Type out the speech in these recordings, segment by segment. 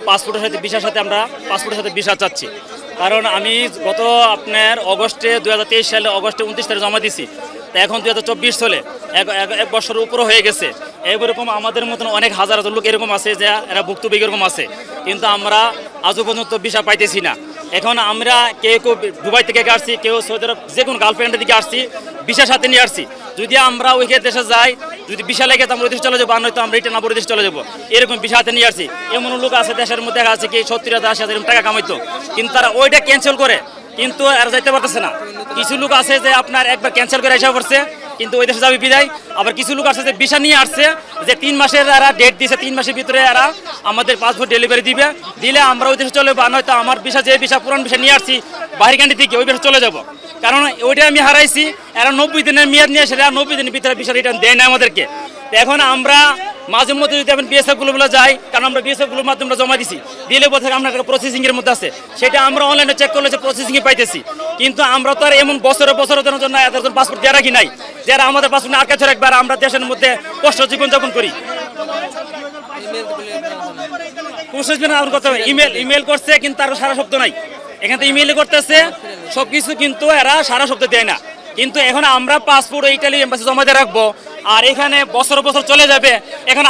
পাসপোর্টের সাথে ভিসার সাথে আমরা পাসপোর্টের সাথে ভিসা চাচ্ছি। কারণ আমি গত আপনার অগস্টে 2023 সালে অগস্টে 29 তারিখে জমা দিছি, তো এখন 2024 চলে, এক বছরের উপরে হয়ে গেছে। এরকম আমাদের মতন অনেক হাজার হাজার লোক এরকম আছে যে এরা ভুক্তভোগী এরকম আছে, কিন্তু আমরা আজও পর্যন্ত ভিসা পাইতেছি না। এখন আমরা কেউ দুবাই থেকে আসছি, কেউ সৌদি আরব যে কোনো গার্লফ্রেন্ডের দিকে আসছি, ভিসার সাথে নিয়ে আসছি। যদি আমরা ওইখানে দেশে যাই, যদি ভিসা লেগে তো আমরা ওই দেশে চলে যাবো, আর নয়তো আমরা রিটার্ন আবার দেশে চলে যাবো, এরকম ভিসা হাতে নিয়ে আসছি। এমন লোক আছে দেশের মধ্যে দেখা আছে কি 70,000-80,000 টাকা কামাইতো, কিন্তু তারা ওইটা ক্যান্সেল করে, কিন্তু আর যাইতে পারতেছে না। কিছু লোক আছে যে আপনার একবার ক্যান্সেল করে এসে পড়ছে, কিন্তু ওই দেশে যাবে বিদায়। আবার কিছু লোক আছে যে ভিসা নিয়ে আসছে, যে 3 মাসের এরা ডেট দিয়েছে, 3 মাসের ভিতরে এরা আমাদের পাসপোর্ট ডেলিভারি দিলে আমরা ওই দেশে চলে যাবো, আর নয়তো আমার ভিসা যে ভিসা পুরান ভিসা নিয়ে আসছি বাহির কান্ট্রি থেকে, ওই দেশে চলে যাবো। কারণ ওইটা আমি হারাইছি, এরা 90 দিনের মেয়াদ নিয়ে এসে 90 দিনের ভিতরে ভিসা রিটার্ন দেয় না আমাদেরকে। এখন আমরা মাঝে মধ্যে যদি আমি বিএসএফ গুলো যাই, কারণ আমরা বিএসএফ গুলোর মাধ্যমে জমা দিছি, দিলে বলতে আমরা প্রসেসিং এর মধ্যে আছে, সেটা আমরা অনলাইনে চেক করলে যে প্রসেসিং এ পাইতেছি। কিন্তু আমরা তো আর এমন বছরের জন্য এতজন পাসপোর্ট দিয়ে রাখি নাই, যারা আমাদের পাসপোর্ট আর কাছে একবার আমরা দেশের মধ্যে কষ্ট জীবনযাপন করি। ইমেল করছে, কিন্তু তার সারা শব্দ নাই। এখান থেকে ইমেল করতেছে সবকিছু, কিন্তু এরা সারা শব্দ দেয় না। কিন্তু এখন আমরা পাসপোর্ট ইটালি এম্বাসি জমা দিয়ে রাখবো, আর এখানে বছর চলে যাবে। এখন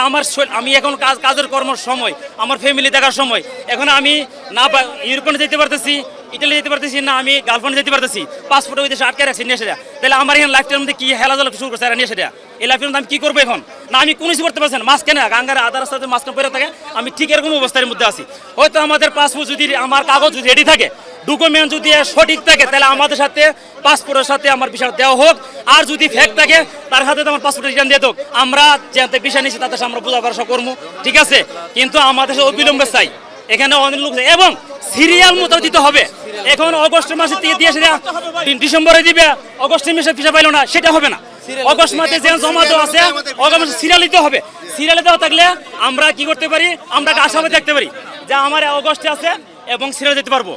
আমি এখন কাজের কর্মের সময়, আমার ফ্যামিলি দেখার সময়, এখন আমি না ইউরোপে যেতে পারতেছি, ইটালি যেতে পারতেছি না, আমি গার্লফ্রেন্ডে যেতে পারতেছি, পাসপোর্ট ওই দেশে আটকে রাখছি নিয়ে সেটা। তাহলে আমার এখানে লাইফটাইমের মধ্যে কি হেলাজল শুরু করছে এরা নিয়ে সেটা। এই লাইফের মধ্যে আমি কি করবো এখন? না আমি কোনো কিছু করতে পারছি না, মাঝখানে গাঙ্গারে আধা রাস্তাতে মাঝখানে পড়ে থাকে, আমি ঠিক এরকম অবস্থার মধ্যে আছি। হয়তো আমাদের পাসপোর্ট যদি, আমার কাগজ যদি রেডি থাকে, ডকুমেন্ট যদি সঠিক থাকে, তাহলে আমাদের সাথে পাসপোর্টের সাথে আমার ভিসা দেওয়া হোক। আর যদি ফেক থাকে, তার হাতে আমার পাসপোর্ট রিটার্ন দিয়ে হোক। আমরা যাতে ভিসা নিচ্ছি তাদের সাথে আমরা বোঝাপড়া করবো, ঠিক আছে? কিন্তু আমাদের অবিলম্বে চাই, এখানে অনেক লোক, এবং সিরিয়াল মতো দিতে হবে। এখন অগস্ট মাসে থেকে দিয়ে ডিসেম্বরে দিবে, অগস্টের মাসে ভিসা পাইলো না, সেটা হবে না। অগস্ট মাসে যে জমা দেওয়া আছে, অগস্ট মাসে সিরিয়াল দিতে হবে। সিরিয়ালে দেওয়া থাকলে আমরা কি করতে পারি, আমরা আশাবাদী দেখতে পারি যে আমার অগস্টে আছে এবং সিরিয়াল দিতে পারবো।